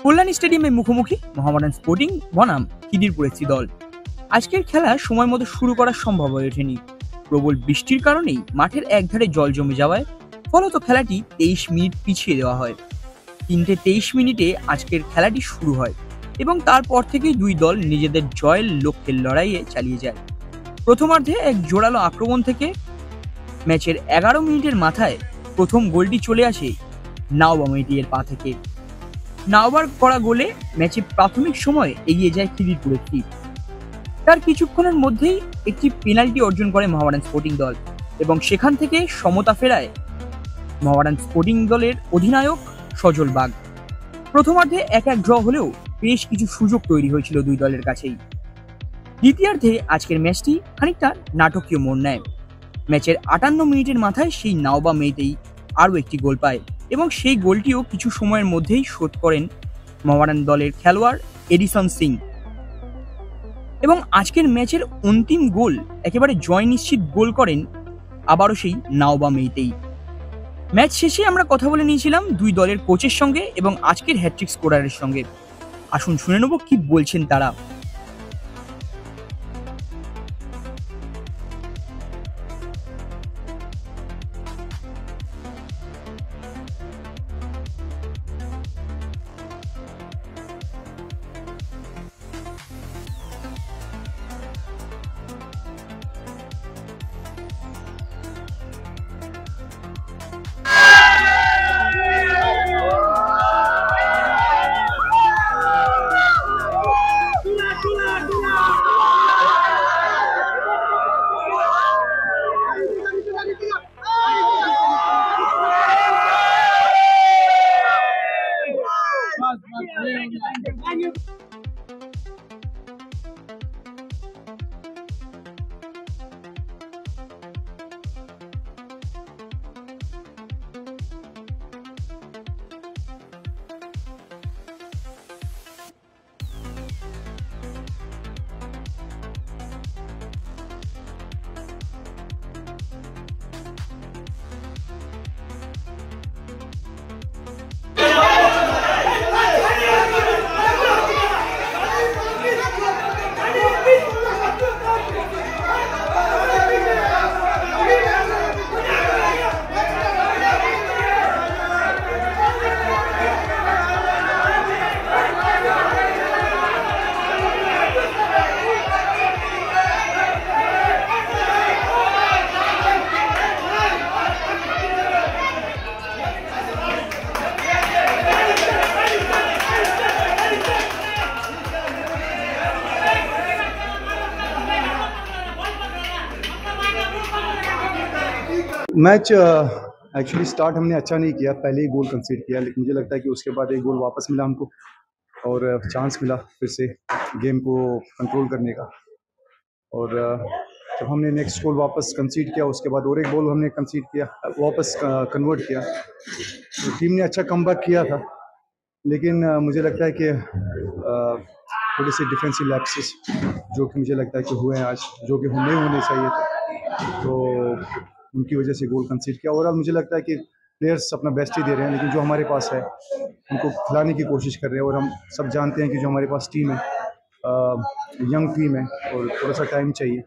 কল্যাণী স্টেডিয়ামে মুখোমুখি মোহামেডান স্পোর্টিং বনাম খিদিরপুর এফসি দল। আজকের খেলা সময় মতো শুরু করা সম্ভব হয়ে ওঠেনি। প্রবল বৃষ্টির কারণেই মাঠের একধারে জল জমে যাওয়ায় ফলত খেলাটি 23 মিনিট পিছিয়ে দেওয়া হয়। 3:23 মিনিটে আজকের খেলাটি শুরু হয় এবং তারপর থেকেই দুই দল নিজেদের জয়ের লক্ষ্যের লড়াইয়ে চালিয়ে যায়। প্রথমার্ধে এক জোরালো আক্রমণ থেকে ম্যাচের 11 মিনিটের মাথায় প্রথম গোলটি চলে আসে নাওবা মেটির পা থেকে। নাওবার করা গোলে ম্যাচে প্রাথমিক সময়ে এগিয়ে যায় খিদিরপুর এফসি। তার কিছুক্ষণের মধ্যেই একটি পেনাল্টি অর্জন করে মোহামেডান স্পোর্টিং দল এবং সেখান থেকে সমতা ফেরায় মোহামেডান স্পোর্টিং দলের অধিনায়ক সজল বাগ। প্রথমার্ধে 1-1 ড্র হলেও বেশ কিছু সুযোগ তৈরি হয়েছিল দুই দলের কাছেই। দ্বিতীয়ার্ধে আজকের ম্যাচটি খানিকটা নাটকীয় মোড় নেয়। ম্যাচের 58 মিনিটের মাথায় সেই নাওবা মেয়েতেই আরও একটি গোল পায় এবং সেই গোলটিও কিছু সময়ের মধ্যেই শোধ করেন মোহামেডান দলের খেলোয়াড় এডিসন সিং। এবং আজকের ম্যাচের অন্তিম গোল একেবারে জয় নিশ্চিত গোল করেন আবারও সেই নাওবা মেইতেই। ম্যাচ শেষে আমরা কথা বলে নিয়েছিলাম দুই দলের কোচের সঙ্গে এবং আজকের হ্যাট্রিক স্কোরারের সঙ্গে। আসুন শুনে নেব কি বলছেন তারা। मैच एक्चुअली स्टार्ट हमने अच्छा नहीं किया, पहले ही गोल कंसीड किया, लेकिन मुझे लगता है कि उसके बाद एक गोल वापस मिला हमको और चांस मिला फिर से गेम को कंट्रोल करने का। और जब हमने नेक्स्ट गोल वापस कंसीड किया उसके बाद और एक गोल हमने कंसीड किया, वापस कन्वर्ट किया, तो टीम ने अच्छा कमबैक किया था। लेकिन मुझे लगता है कि थोड़े से डिफेंसिव लैप्सेस जो कि मुझे लगता है कि हुए हैं आज, जो कि नहीं होने चाहिए थे, तो उनकी वजह से गोल कंसीड किया। ओवरऑल मुझे लगता है कि प्लेयर्स अपना बेस्ट ही दे रहे हैं, लेकिन जो हमारे पास है उनको खिलाने की कोशिश कर रहे हैं। और हम सब जानते हैं कि जो हमारे पास टीम है, यंग टीम है और थोड़ा सा टाइम चाहिए,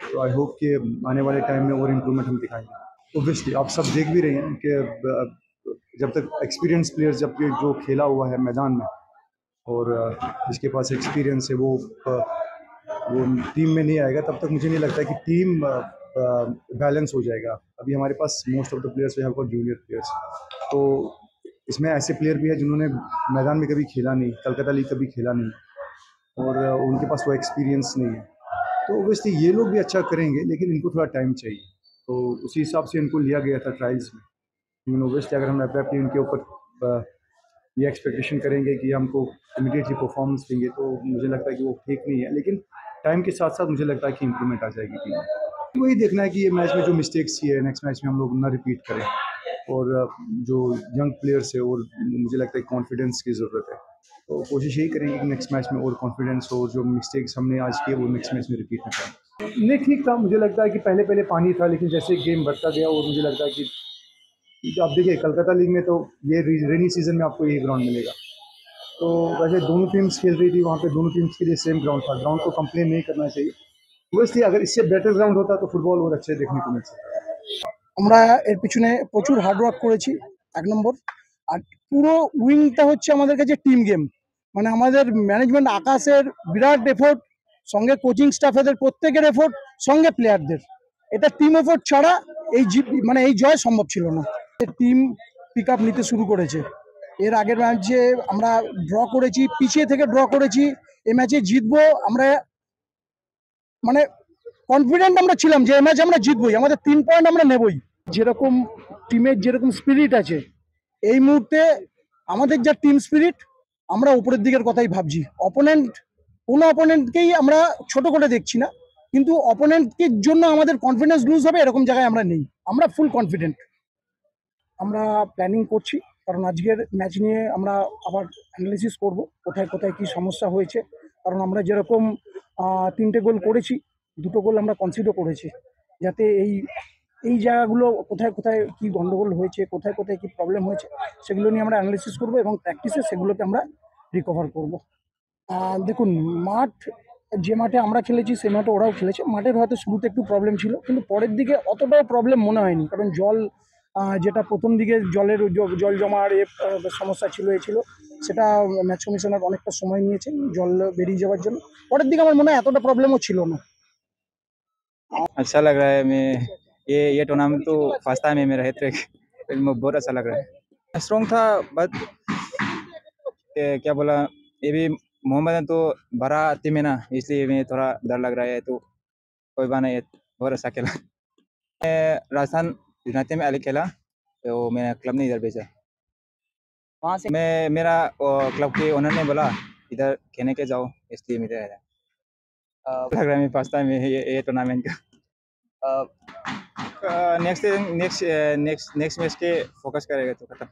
तो आई होप कि आने वाले टाइम में और इम्प्रूवमेंट हम दिखाएंगे। ओब्वियसली आप सब देख भी रहे हैं कि जब तक एक्सपीरियंस प्लेयर्स जब जो खेला हुआ है मैदान में और जिसके पास एक्सपीरियंस है वो टीम में नहीं आएगा, तब तक मुझे नहीं लगता कि टीम बैलेंस हो जाएगा। अभी हमारे पास most of the players we have got junior players, तो इसमें ऐसे प्लेयर भी है जिन्होंने मैदान में कभी खेला नहीं, कलकत्ता लीग कभी खेला नहीं और उनके पास वो एक्सपीरियंस नहीं है। तो ओबियसली ये लोग भी अच्छा करेंगे, लेकिन इनको थोड़ा टाइम चाहिए, तो उसी हिसाब से इनको लिया गया था ट्रायल्स में। लेकिन ओबियसली अगर हम अप्रैप्टली इनके ऊपर ये एक्सपेक्टेशन करेंगे कि हमको इमीडिएटली परफॉर्मेंस देंगे, तो मुझे लगता है कि वो ठीक नहीं है। लेकिन टाइम के साथ साथ मुझे लगता है कि इम्प्रूवमेंट आ जाएगी टीम में। वही देखना है कि ये मैच में जो मिस्टेक्स किए नेक्स्ट मैच में हम लोग ना रिपीट करें, और जो यंग प्लेयर्स है और मुझे लगता है कॉन्फिडेंस की ज़रूरत है, तो कोशिश यही करेंगे कि नेक्स्ट मैच में और कॉन्फिडेंस हो, जो मिस्टेक्स हमने आज किए वो नेक्स्ट मैच में रिपीट ना करें। नहीं, ठीक था, मुझे लगता है कि पहले पानी था, लेकिन जैसे गेम बढ़ता गया और मुझे लगता है कि आप देखिए कलकत्ता लीग में तो ये रेनी सीजन में आपको यही ग्राउंड मिलेगा, तो वैसे दोनों टीम्स खेल रही थी वहाँ पे, दोनों टीम्स के लिए सेम ग्राउंड था, ग्राउंड को कंप्लेन नहीं करना चाहिए। तो इसलिए अगर इससे बेटर ग्राउंड होता तो फुटबॉल और अच्छे देखने को मिल सकता। আমরা এর পিছনে প্রচুর হার্ড ওয়ার্ক করেছি, এক নম্বর। আর পুরো উইংটা হচ্ছে আমাদের কাছে টিম গেম, মানে আমাদের ম্যানেজমেন্ট আকাশের বিরাট এফোর্ট, সঙ্গে কোচিং স্টাফেদের প্রত্যেকের এফোর্ট, সঙ্গে প্লেয়ারদের, এটা টিম এফোর্ট ছাড়া মানে এই জয় সম্ভব ছিল না। টিম পিক আপ নিতে শুরু করেছে। এর আগের ম্যাচে আমরা ড্র করেছি, পিছিয়ে থেকে ড্র করেছি, এই ম্যাচে জিতবো আমরা, মানে কনফিডেন্ট আমরা ছিলাম যে এই ম্যাচ আমরা জিতবই, আমাদের 3 পয়েন্ট আমরা নেবই। যেরকম টিমের যেরকম স্পিরিট আছে এই মুহূর্তে, আমাদের যা টিম স্পিরিট, আমরা উপরের দিকের কথাই ভাবছি। কোনো অপোনেন্টকেই আমরা ছোট করে দেখছি না, কিন্তু অপোনেন্টের জন্য আমাদের কনফিডেন্স লুজ হবে এরকম জায়গায় আমরা নেই, আমরা ফুল কনফিডেন্ট। আমরা প্ল্যানিং করছি, কারণ আজকের ম্যাচ নিয়ে আমরা আবার অ্যানালিসিস করব কোথায় কোথায় কি সমস্যা হয়েছে। কারণ আমরা যেরকম 3টে গোল করেছি, 2টো গোল আমরা কনসিডার করেছি, যাতে এই জায়গাগুলো কোথায় কোথায় কি গন্ডগোল হয়েছে, কোথায় কোথায় কি প্রবলেম হয়েছে, সেগুলো নিয়ে আমরা অ্যানালিসিস করব এবং প্র্যাকটিসে সেগুলোকে আমরা রিকভার করব। দেখুন, যে মাঠে আমরা খেলেছি সেই মাঠে ওরাও খেলেছে। মাঠের হয়তো শুরুতে একটু প্রবলেম ছিল, কিন্তু পরের দিকে অতটাও প্রবলেম মনে হয়নি, কারণ জল যেটা প্রথম দিকে জল জমার সমস্যা ছিল সেটা ম্যাচ কমিশনার অনেকটা সময় নিয়েছে জল বেরিয়ে যাওয়ার জন্য। পরের দিকে আমার মনে হয় এতটা প্রবলেমও ছিল না। अच्छा लग रहा है। मैं ये टूर्नामेंट तो फर्स्ट टाइम है मेरा हैट्रिक, बहुत अच्छा लग रहा है। स्ट्रॉन्ग था बट क्या बोला, ये भी मोहम्मद है तो बड़ा टीम है ना, इसलिए मैं थोड़ा डर लग रहा है। तो कोई बात नहीं, बहुत अच्छा खेला। मैं राजस्थान यूनाइटेड में अलग खेला, तो मेरा क्लब ने इधर भेजा। वहाँ से मेरा क्लब के ओनर ने बोला इधर खेलने के जाओ, इसलिए मैं इधर आया। लग रहा है मैं फर्स्ट टाइम ये टूर्नामेंट का। नेक्स्ट मैच के फोकस करेगा तो खत्म।